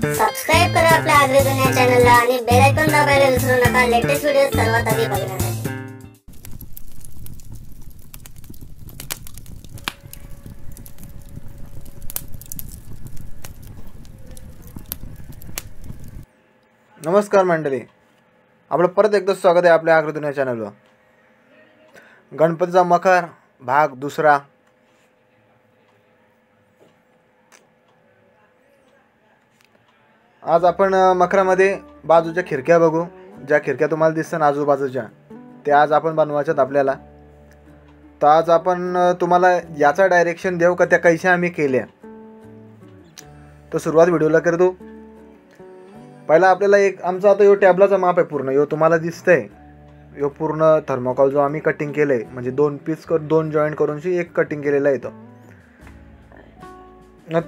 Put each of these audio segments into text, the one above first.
Subscribe करा आपल्या आगरी दुनिया चॅनलला आणि बेल आयकॉन दाबायला विसरू नका लेटेस्ट व्हिडिओ सर्वात आधी बघण्यासाठी। नमस्कार मंडळी, आपलं परत एकदा स्वागत आहे आपल्या आगरी दुनिया चॅनलवर। गणपतीचा मखर भाग दुसरा। आज आपण मखरामध्ये बाजूच्या खिडक्या बघू। ज्या खिडक्या तुम्हाला दिसतात आजूबाजूच्या त्या आज आपण बनवायच्यात आपल्याला। तर आज आपण तुम्हाला याचा डायरेक्शन देऊ का त्या कशा आम्ही केल्या। तर सुरुवात व्हिडिओला करतो। पहिला आपल्याला एक आमचा आता यो टॅबलाचा माप आहे पूर्ण, यो तुम्हाला दिसतंय यो पूर्ण थर्मोकॉल जो आम्ही कटिंग केले, म्हणजे दोन पीस दोन जॉईंट करून एक कटिंग केलेला आहे। तो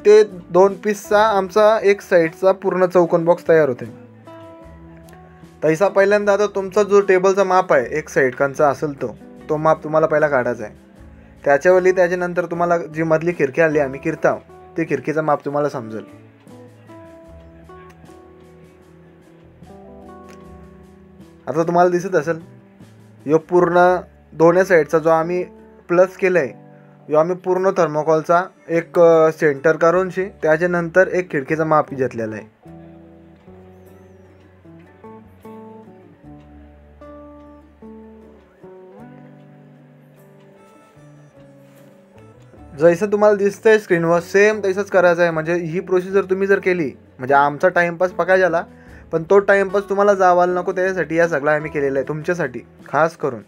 ते दोन पीसचा आमचा एक साईडचा पूर्ण चौकोन बॉक्स तयार होते। तैसा पहिल्यांदा आता तुमचा जो टेबलचा माप आहे एक साईड कांचा असेल तो माप तुम्हाला पहिला काढायचा आहे। त्याच्यावरली त्याच्यानंतर तुम्हाला जी मधली खिडकी आली आम्ही किरता ते खिडकीचा माप तुम्हाला समजेल। आता तुम्हाला दिसत असेल यो पूर्ण दोन्ही साईडचा जो आम्ही प्लस केलाय यो आम्ही पूर्ण थर्मोकॉलचा एक सेंटर करून त्याच्यानंतर एक खिडकीचा माप घेतलेला आहे। जसं तुम्हाला दिसतंय स्क्रीनवर सेम तसंच करायचं आहे। म्हणजे ही प्रोसिजर तुम्ही जर केली म्हणजे आमचा टाइमपास पका झाला, पण तो टाइमपास तुम्हाला जावायला नको त्यासाठी या सगळं आम्ही केलेलं आहे तुमच्यासाठी खास करून।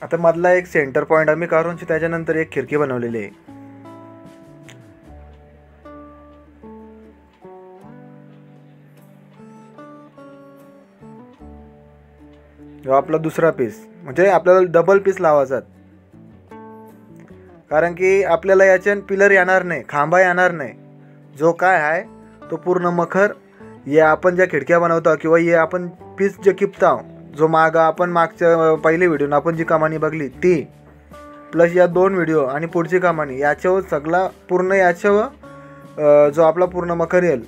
आता मधला एक सेंटर पॉइंट आम्ही काढून त्याच्यानंतर एक खिडकी बनवलेली आहे। जो आपला दुसरा पीस म्हणजे आपल्याला डबल पीस लावायचा, कारण की आपल्याला याच्यान पिलर येणार नाही, खांबा येणार नाही। जो काय आहे तो पूर्ण मखर ये आपण ज्या खिडक्या बनवतो किंवा ये आपण पीस जे किपता जो आपण मागच्या पहिली व्हिडिओ आपण जी कमानी बघली ती प्लस या दोन व्हिडिओ आणि पुढची कमानी याच्यावर सगळा पूर्ण याच्यावर जो आपला पूर्ण मखर येईल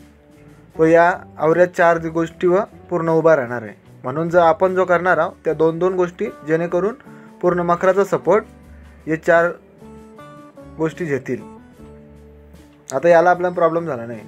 तो या अवऱ्या चार गोष्टीवर पूर्ण उभा राहणार आहे। म्हणून जर आपण जो करणार आहोत त्या दोन दोन गोष्टी जेणेकरून पूर्ण मखराचा सपोर्ट हे चार गोष्टी घेतील। आता याला आपला प्रॉब्लेम झाला नाही।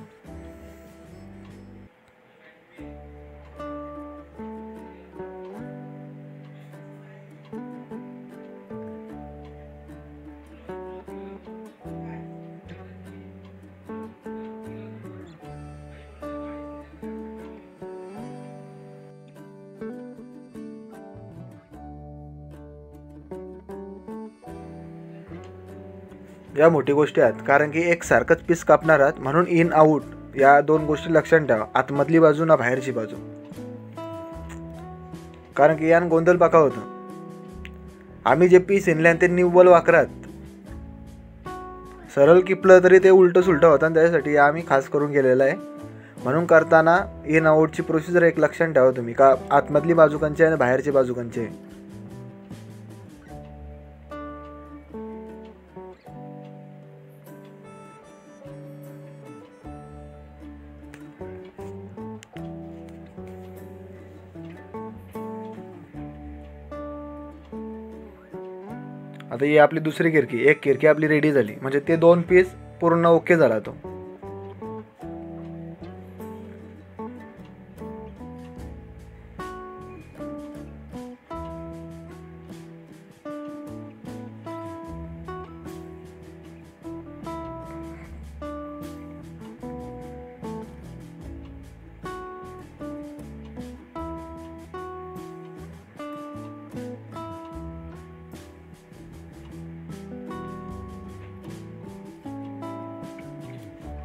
या मोठी गोष्टी आहेत, कारण की एक सारखंच पीस कापणार आहात म्हणून इन आउट या दोन गोष्टी लक्षात ठेवा, आतमधली बाजू ना बाहेरची बाजू। कारण की यान गोंधळ पाका होतं। आम्ही जे पीस इनले ते निव्वल वाकरात सरळ किपलं तरी ते उलट सुलट होतं, त्यासाठी आम्ही खास करून गेलेलं आहे। म्हणून करताना इन आउटची प्रोसिजर एक लक्षात ठेवा तुम्ही, का आतमधली बाजू कंची आणि बाहेरची बाजू कंची। आता ही आपली दुसरी खिडकी, एक खिडकी आपली रेडी झाली म्हणजे ते दोन पीस पूर्ण ओके झाला तो।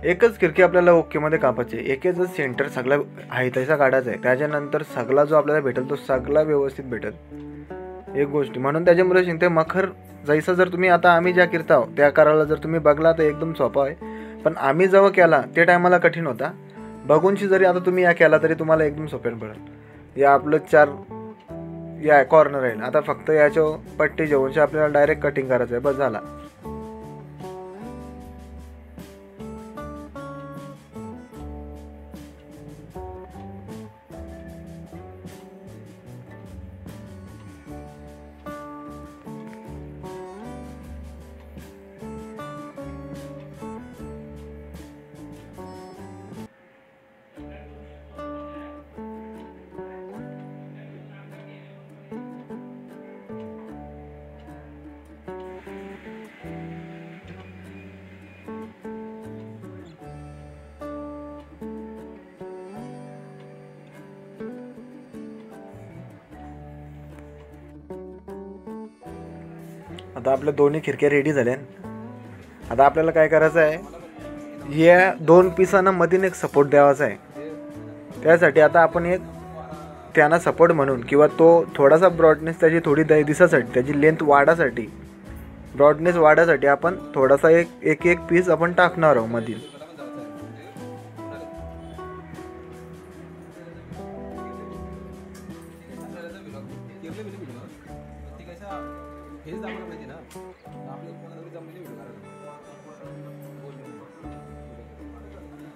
एकच खिडकी आपल्याला ओके मध्ये कापायची, एकच सेंटर सगळा आहे तसा काढायचा आहे। त्याच्यानंतर सगळा जो आपल्याला भेटेल तो सगळा व्यवस्थित भेटेल एक गोष्टी। म्हणून त्याच्यामुळे शिंगते मखर जैसा जर तुम्ही आता आम्ही ज्या किरता त्या करायला जर तुम्ही बघला तर एकदम सोपा आहे, पण आम्ही जेव्हा केला ते टायमाला कठीण होता। बघूनशी जरी आता तुम्ही या केला तरी तुम्हाला एकदम सोप्यान पडेल. या आपलं 4 या कॉर्नर आहे. आता फक्त याच्या पट्टी जेवूनशी आपल्याला डायरेक्ट कटिंग करायचं आहे, बस झाला. आता आपल्या दोन्ही खिडक्या रेडी झाल्या. आता आपल्याला काय करायचं आहे, या 2 पिसांना मधीन एक सपोर्ट द्यावाचा आहे. त्यासाठी आता आपण एक त्यांना सपोर्ट म्हणून किंवा तो थोडासा ब्रॉडनेस त्याची थोडी दिसासाठी, त्याची लेंथ वाढासाठी, ब्रॉडनेस वाढासाठी आपण थोडासा एक पीस आपण टाकणार आहोत मधील.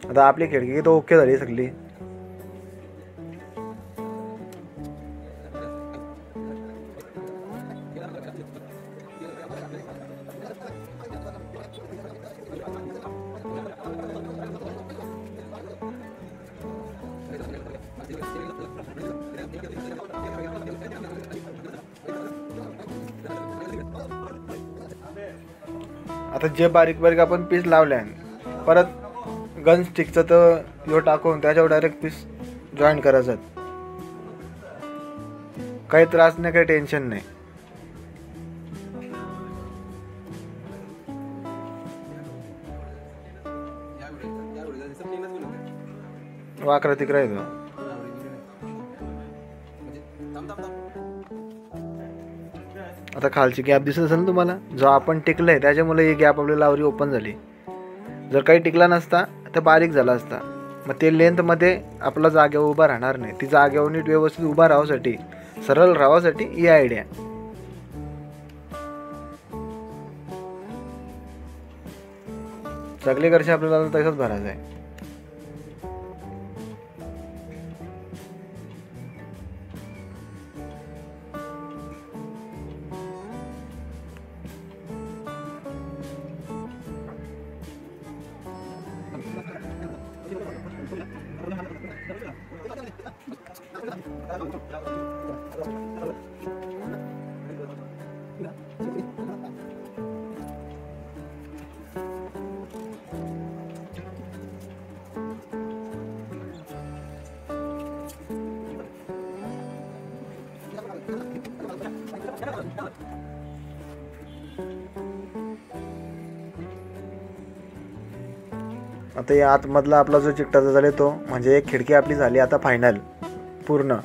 आता आपली खिडकी तो ओके झाली सगळी. आता जे बारीक बारीक आपण पीस लावले, परत गन स्टिकचं तर यो टाकून त्याच्यावर डायरेक्ट पीस जॉईन करायचं. काही त्रास नाही, काही टेन्शन नाही. वाकरा तिकरा येतो. आता खालची गॅप दिसत असेल ना तुम्हाला, जो आपण टिकलंय त्याच्यामुळे ही गॅप आपल्याला लावरी ओपन झाली. जर काही टिकला नसता तर बारीक झाला असता. मग ते लेंथमध्ये आपला जागेवर उभा राहणार नाही. ती जागेवर नीट व्यवस्थित उभा राहासाठी, सरळ राहासाठी ही आयडिया. सगळीकडचे आपल्याला तसंच भरायचं आहे. आता या आतमधला आपला जो चिकटाचा झाला तो म्हणजे एक खिडकी आपली झाली आता फायनल. पूर्ण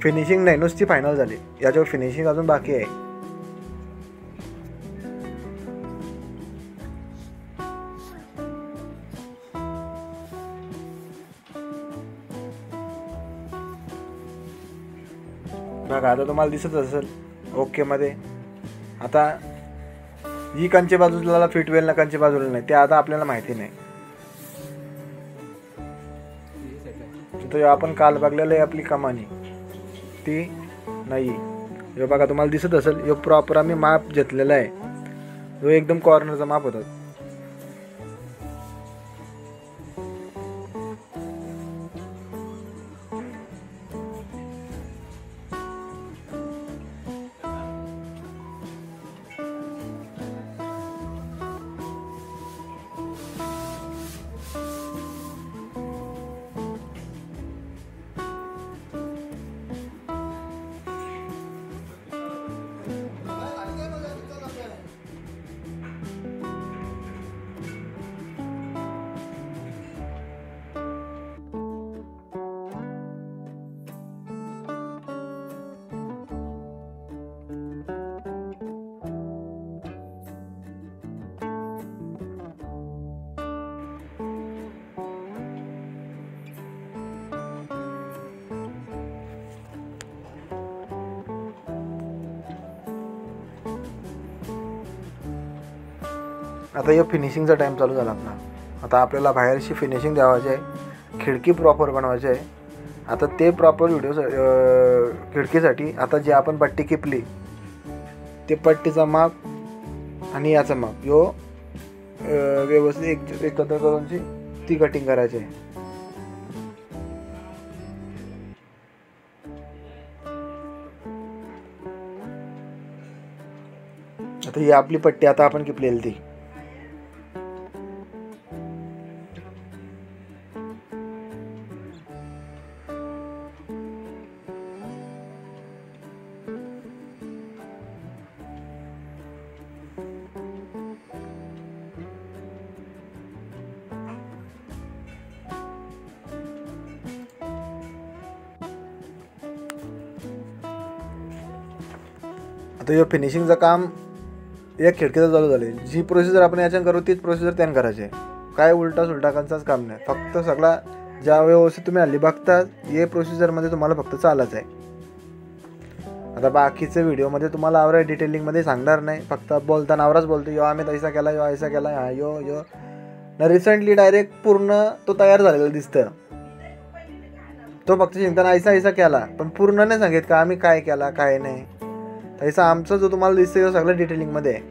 फिनिशिंग नाही, नुसती फायनल झाली. याच्यावर फिनिशिंग अजून बाकी आहे. बघा आता तुम्हाला दिसत असेल ओके मध्ये. आता ही कंची बाजूला फिट होईल ना कंची बाजूला नाही ते आता आपल्याला माहिती नाही. तर आपण काल बघलेलं आहे आपली कमानी ती नाही. हे बघा तुम्हाला दिसत असेल, हे प्रॉपर आम्ही माप घेतलेला आहे. जो एकदम कॉर्नरचा माप होता. आता हे फिनिशिंगचा टाईम चालू झाला आपला. आता आपल्याला बाहेरची फिनिशिंग द्यावायची आहे, खिडकी प्रॉपर बनवायची आहे. आता ते प्रॉपर खिडकीसाठी आता जी आपण पट्टी किपली ते पट्टीचा माप आणि याचा माप यो व्यवस्थित एकत्र करून ती कटिंग करायची आहे. आता ही आपली पट्टी आता आपण किपलेली ती. आता हे फिनिशिंगचं काम एक खिडकीचं चालू झाले. जी प्रोसिजर आपण याच्यानं करू तीच प्रोसिजर त्यानं करायची आहे. काय उलटा सुलटाकांचाच काम नाही. फक्त सगळा ज्या व्यवस्थित तुम्ही हल्ली बघता हे प्रोसिजरमध्ये तुम्हाला फक्त चालायचं आहे. आता बाकीच्या व्हिडिओमध्ये तुम्हाला आवरा डिटेलिंगमध्ये सांगणार नाही. फक्त बोलताना आवराच बोलतो यो आम्ही तैसा केला, यो ऐसा केला, हा यो यो ना. रिसेंटली डायरेक्ट पूर्ण तो तयार झालेला दिसतं. तो फक्त शिकताना ऐसा ऐसा केला पण पूर्ण नाही सांगित का आम्ही काय केला काय नाही. तसा आमचा जो तुम्हाला दिसतोय तो सगळं डिटेलिंगमध्ये आहे.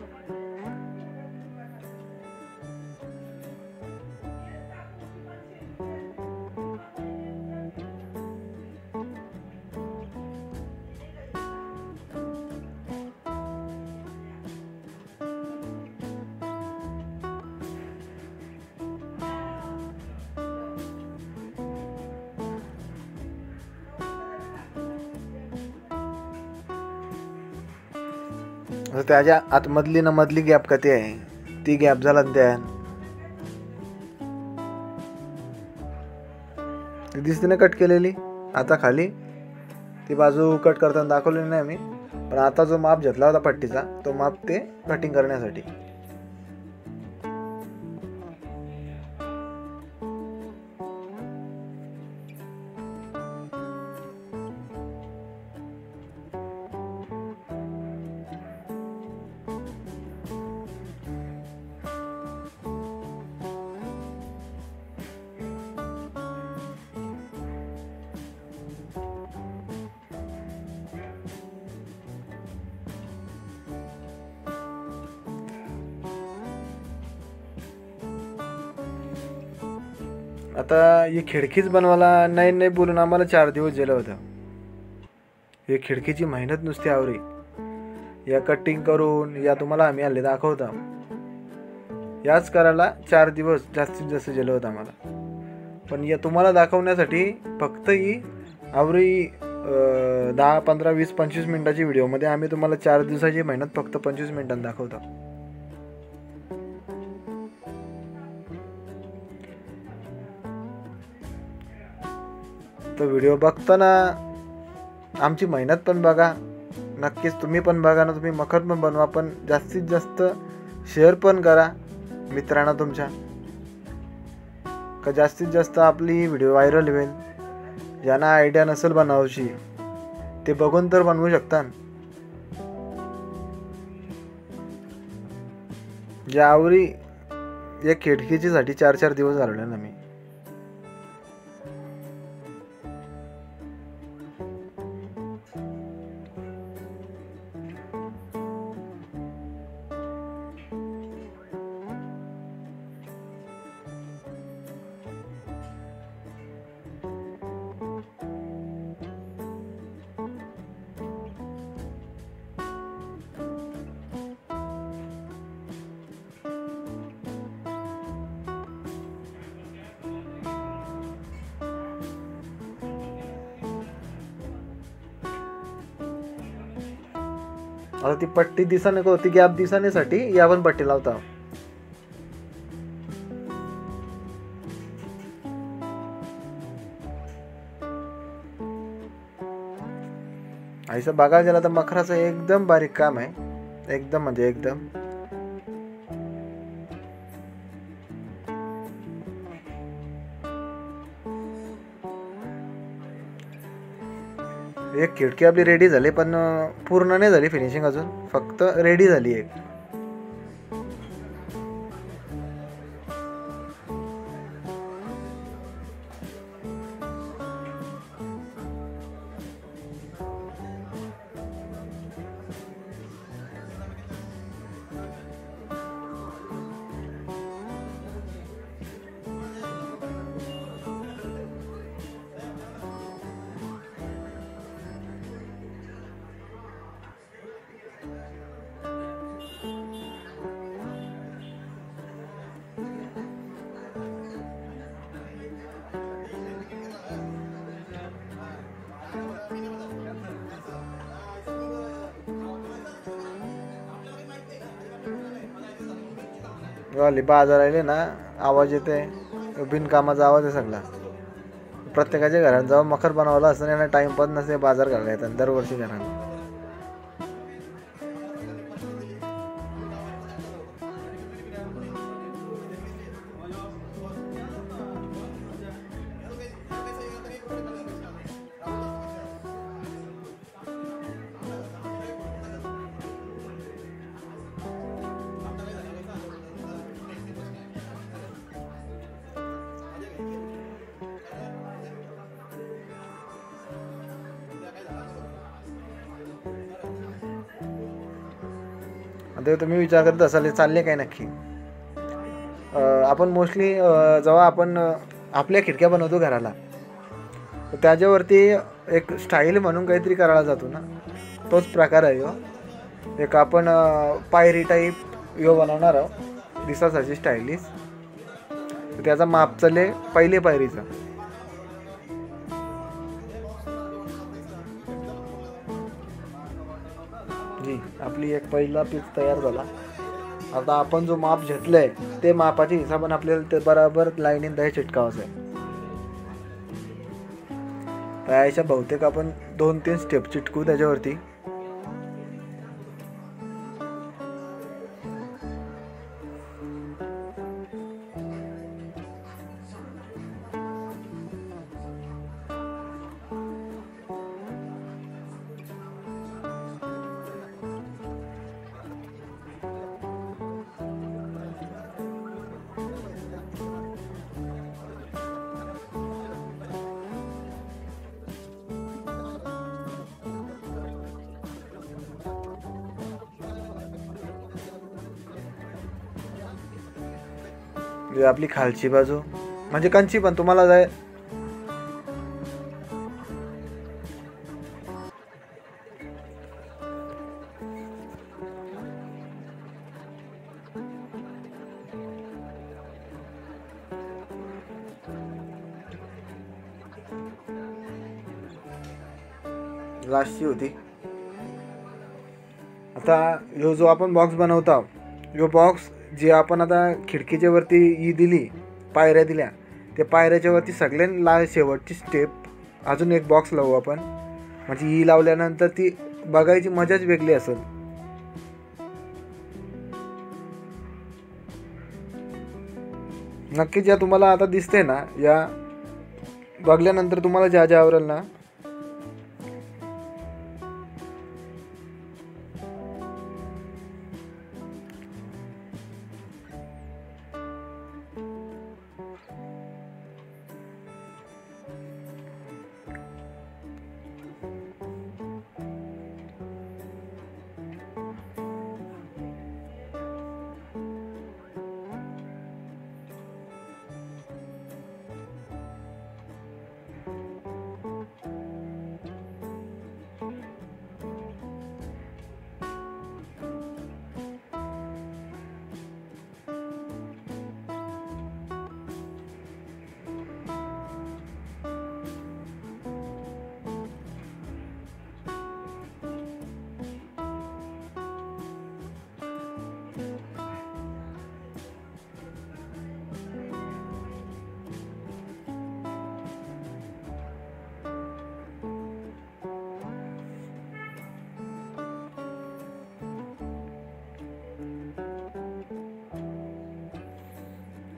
त्याच्या आतमधली ना मधली गॅप का ते आहे ती गॅप झाला त्या दिसते ना कट केलेली. आता खाली ती बाजू कट करताना दाखवली नाही आम्ही, पण आता जो माप घेतला होता पट्टीचा तो माप ते कटिंग करण्यासाठी. आता ही खिडकीच बनवायला नाही नाही बोलून आम्हाला 4 दिवस गेलं होतं. ही खिडकीची मेहनत नुसती आवरी. या कटिंग करून या तुम्हाला आम्ही हल्ली दाखवता याच करायला 4 दिवस जास्तीत जास्त गेलं होतं आम्हाला. पण या तुम्हाला दाखवण्यासाठी फक्त ही आवरी 10, 15, 20, 25 मिनिटाची व्हिडिओमध्ये आम्ही तुम्हाला 4 दिवसाची मेहनत फक्त 25 मिनिटांत दाखवतो. तो व्हिडिओ बघताना आमची मेहनत पण बघा, नक्कीच तुम्ही पण बघा ना. तुम्ही मखर पण बनवा, पण जास्तीत जास्त शेअर पण करा मित्रांना तुमच्या, का जास्तीत जास्त आपली व्हिडिओ व्हायरल होईल. ज्यांना आयडिया नसेल बनवायची ते बघून तर बनवू शकता. ज्यावरी एक खिडकीची साठी 4-4 दिवस घालवले ना मी. आता ती पट्टी दिसाने का होती गॅप दिसाण्यासाठी या पण पट्टी लावता. ऐसा बघायला गेला तर मखराचं एकदम बारीक काम आहे. एकदम म्हणजे एकदम. एक खिडकी आपली रेडी झाली पण पूर्ण नाही झाली फिनिशिंग अजून, फक्त रेडी झाली एक. वाली बाजार आले ना, आवाज येते, बिनकामाचा आवाज आहे सगळा. प्रत्येकाच्या घरात जेव्हा मखर बनवला असतं ना, टाइमपास नसते बाजार घालायला येतात दरवर्षी घरात. आता तुम्ही विचार करत असाल हे चालले काय नक्की. आपण मोस्टली जेव्हा आपण आपल्या खिडक्या बनवतो घराला, तर त्याच्यावरती एक स्टाईल म्हणून काहीतरी करायला जातो ना, तोच प्रकार आहे ह्यो. एक आपण पायरी टाईप ह्यो बनवणार आहोत दिसासाठी स्टायलिश. त्याचा माप चालले पहिले पायरीचा. जी आपली एक पहिला पीस तयार झाला. आता आपण जो माप घेतलंय ते मापाच्या हिशोबाने आपल्याला ते बरोबर लाईनीत दही चिटकावायचं आहे. त्याच्या बहुतेक आपण 2-3 स्टेप चिटकू त्याच्यावरती. आपली खालची बाजू म्हणजे कंची पण तुम्हाला जाय लास्टची होती. आता ह्यो जो आपण बॉक्स बनवतो, ह्यो बॉक्स जे आपण आता खिडकीच्या वरती ई दिली, पायऱ्या दिल्या, त्या पायऱ्याच्या वरती सगळ्यांना शेवटची स्टेप अजून एक बॉक्स लावू आपण. म्हणजे ई लावल्यानंतर ती बघायची मजाच वेगळी असेल. नक्कीच या तुम्हाला आता दिसते ना, या बघल्यानंतर तुम्हाला ज्या ज्या आवडेल ना,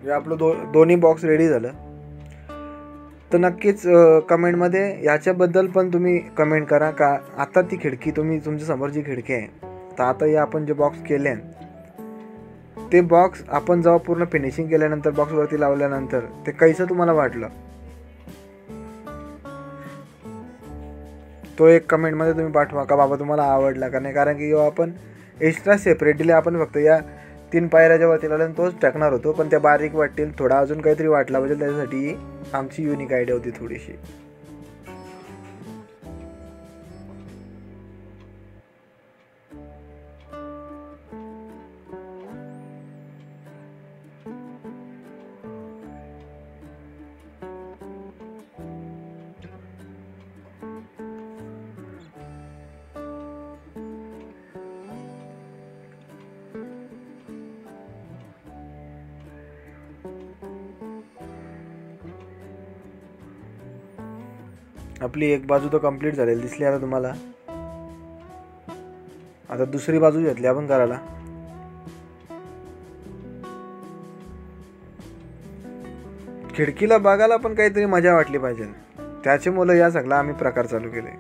आपलं दोन्ही बॉक्स रेडी झालं. तर नक्कीच कमेंटमध्ये याच्याबद्दल पण तुम्ही कमेंट करा का आता ती खिडकी तुमच्या समोर जी खिडकी आहे, तर आता हे आपण जे बॉक्स केले ते बॉक्स आपण जेव्हा पूर्ण फिनिशिंग केल्यानंतर बॉक्सवरती लावल्यानंतर ते कैसं तुम्हाला वाटलं, तो एक कमेंटमध्ये तुम्ही पाठवा का बाबा तुम्हाला आवडला का नाही. कारण की आपण एक्स्ट्रा सेपरेटली आपण फक्त या 3 पायऱ्याच्या वरती लावल्यानं तोच टाकणार होतो, पण त्या बारीक वाटतील, थोडा अजून काहीतरी वाटला पाहिजे, त्याच्यासाठी आमची युनिक आयडिया होती थोडीशी. आपली एक बाजू तर कंप्लीट झालेली दिसली आता तुम्हाला. आता दुसरी बाजू घेतली आपण करायला. खिडकीला बघायला पण काहीतरी मजा वाटली पाहिजे, त्याच्यामुळे या सगळा आम्ही प्रकार चालू केले.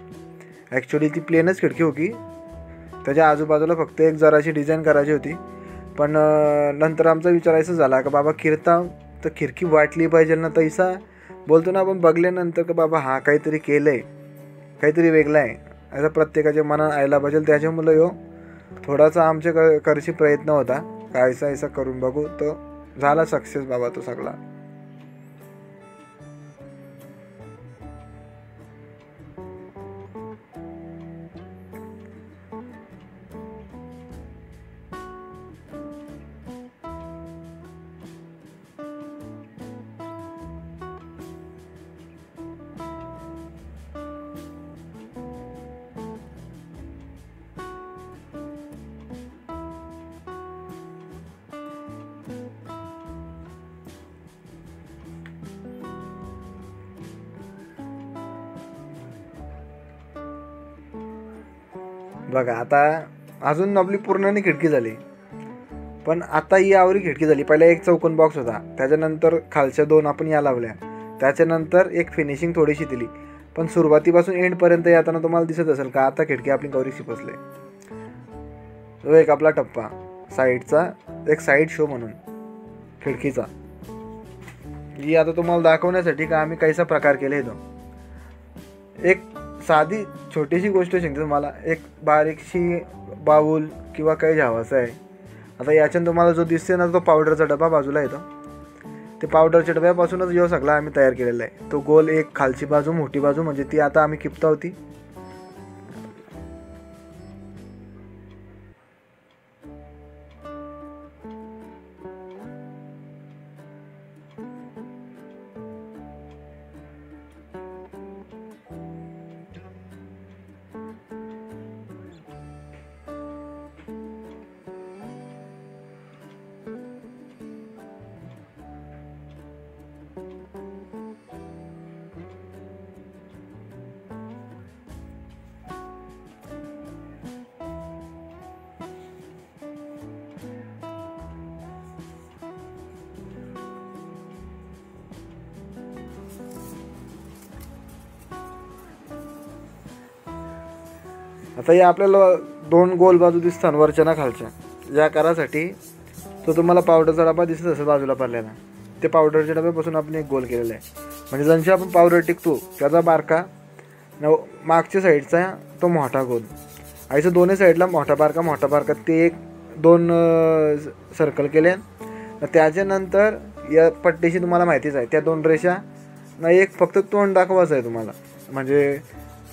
ॲक्च्युली ती प्लेनच खिडकी होती, त्याच्या आजूबाजूला फक्त एक जराशी डिझाईन करायची होती. पण नंतर आमचा विचार असं झाला का बाबा किरता तर खिडकी वाटली पाहिजे ना, तैसा बोलतो ना आपण बघल्यानंतर का बाबा हा काहीतरी केलं आहे, काहीतरी वेगळं आहे असं प्रत्येकाच्या मनात यायला पाहिजे. त्याच्यामुळं यो थोडासा आमच्या करशी प्रयत्न होता का ऐसा करून बघू, तो झाला सक्सेस बाबा तो सगळा. बघा आता अजून आपली पूर्ण खिडकी झाली, पण आता ही आवरी खिडकी झाली. पहिला एक चौकोन बॉक्स होता, त्याच्यानंतर खालच्या दोन आपण या लावल्या, त्याच्यानंतर एक फिनिशिंग थोडीशी दिली. पण सुरुवातीपासून एंडपर्यंत येताना तुम्हाला दिसत असेल का आता खिडकी आपली कवरीशी बसले. जो एक आपला टप्पा साईडचा, एक साईड शो म्हणून खिडकीचा, ही आता तुम्हाला दाखवण्यासाठी का आम्ही कैसा प्रकार केले. तो एक साधी छोटीशी गोष्ट सांगते तुम्हाला, एक बारीकशी बाऊल किंवा काही घ्यावाचं आहे. आता याच्यानं तुम्हाला जो दिसते ना तो पावडरचा डबा बाजूला येतो, ते पावडरच्या डब्यापासूनच जो सगळा आम्ही तयार केलेला आहे. तो गोल एक खालची बाजू मोठी बाजू म्हणजे ती आता आम्ही किपता होती. आता या आपल्याला दोन गोल बाजू दिसतात वरच्या ना खालच्या, या करासाठी तो तुम्हाला पावडरचा डबा दिसत असेल बाजूला पडलेला, ते पावडरच्या डब्यापासून आपण एक गोल केलेला आहे. म्हणजे जशी आपण पावडर टिकतो त्याचा बारका मागच्या साईडचा तो मोठा गोल, असं दोन्ही साईडला मोठा बारका ते एक दोन सर्कल केले. त्याच्यानंतर या पट्टीशी तुम्हाला माहितीच आहे, त्या दोन रेषा ना एक फक्त तोंड दाखवायचं आहे तुम्हाला, म्हणजे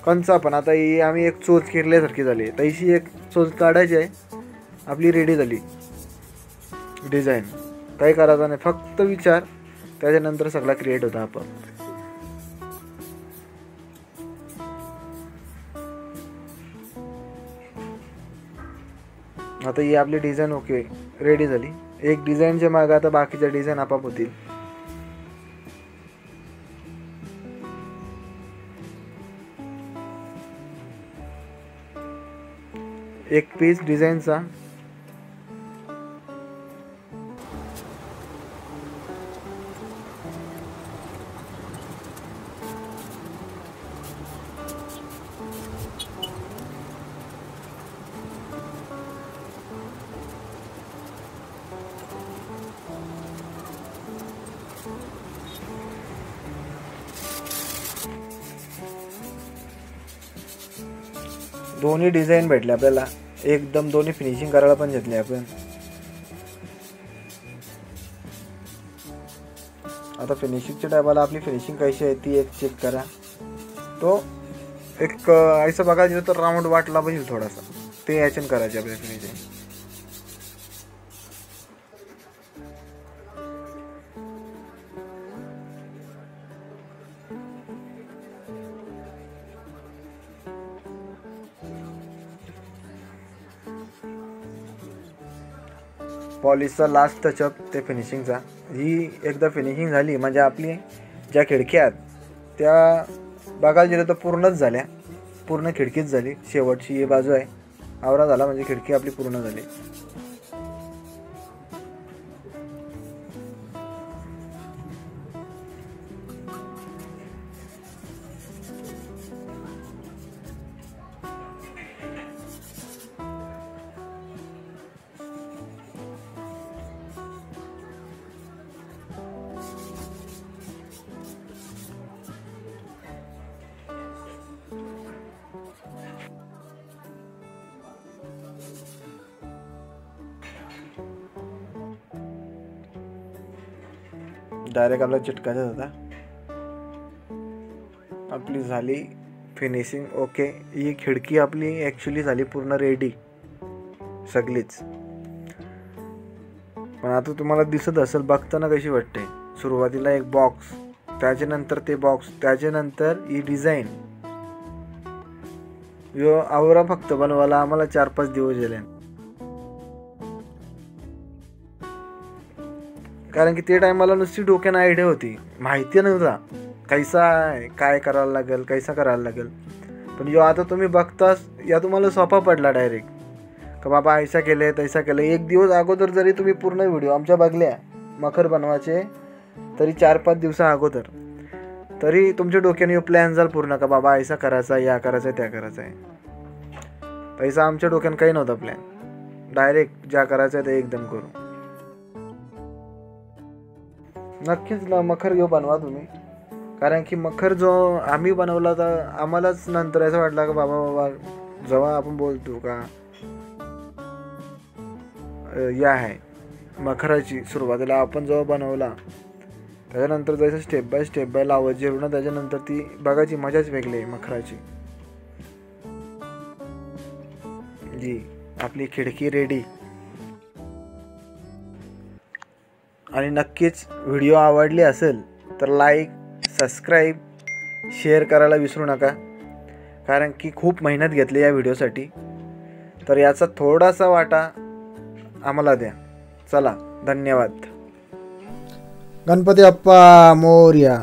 कंचा. पण आता ही आम्ही एक चोच किरल्यासारखी झाली, तशी एक चोच काढायची आहे, आपली रेडी झाली डिझाईन. काही करायचं नाही, फक्त विचार, त्याच्यानंतर सगळा क्रिएट होता आपण. आता ही आपली डिझाईन ओके रेडी झाली. एक डिझाईनच्या मागे आता बाकीच्या डिझाईन आपाप होतील. एक पीस डिझाईनचा दोन्ही डिझाईन भेटले आपल्याला, एकदम दोन्ही फिनिशिंग करायला पण घेतले आपण. आता फिनिशिंगच्या टायमाला आपली फिनिशिंग कशी आहे ती एक चेक करा. तो एक ऐसा बघायचं तर राऊंड वाटला पाहिजे थोडासा, ते याच्यानं करायचे आपल्या फिनिशिंग. पॉलिशचा लास्ट टचअप ते फिनिशिंगचा. ही एकदा फिनिशिंग झाली म्हणजे आपली ज्या खिडक्या आहेत त्या बघायला गेलं तर पूर्णच झाल्या, पूर्ण खिडकीच झाली. शेवटची ही बाजू आहे, आवरा झाला म्हणजे खिडकी आपली पूर्ण झाली. डायरेक्ट आपला चिटकायचा होता. आपली झाली फिनिशिंग ओके. ही खिडकी आपली ॲक्च्युली झाली पूर्ण रेडी सगळीच. पण आता तुम्हाला दिसत असेल बघताना कशी वाटते. सुरुवातीला एक बॉक्स, त्याच्यानंतर ते बॉक्स, त्याच्यानंतर ही डिझाईन. यो आवरा फक्त बनवायला आम्हाला 4-5 दिवस गेले. कारण की ते टायमाला नुसती डोक्यानं आयडिया होती, माहिती नव्हता कैसा आहे, काय करायला लागेल, कैसा करायला लागेल. पण यो आता तुम्ही बघताच या तुम्हाला सोपा पडला डायरेक्ट का बाबा ऐसा केले तैसा केलं. एक दिवस अगोदर जरी तुम्ही पूर्ण व्हिडिओ आमच्या बघल्या मखर बनवायचे तरी 4-5 दिवसा अगोदर तरी तुमच्या डोक्याने यो प्लॅन झाला पूर्ण का बाबा ऐसा करायचा, या करायचं, त्या करायचं आहे. पैसा आमच्या डोक्यानं काही नव्हता प्लॅन. डायरेक्ट ज्या करायचं आहे ते एकदम करू. नक्कीच मखर घेऊ बनवा तुम्ही. कारण की मखर जो आम्ही बनवला तर आम्हालाच नंतर असं वाटलं का बाबा जेव्हा आपण बोलतो का या आहे मखराची सुरुवातीला आपण जेव्हा बनवला त्याच्यानंतर जसं स्टेप बाय लावत जेवण त्याच्यानंतर ती बघायची मजाच वेगळी आहे मखराची. जी आपली खिडकी रेडी. आणि नक्कीच व्हिडिओ आवडली असेल तर लाईक, सबस्क्राईब, शेअर करायला विसरू नका. कारण की खूप मेहनत घेतली या व्हिडिओसाठी, तर याचा थोडासा वाटा आम्हाला द्या. चला, धन्यवाद. गणपती बाप्पा मोरया.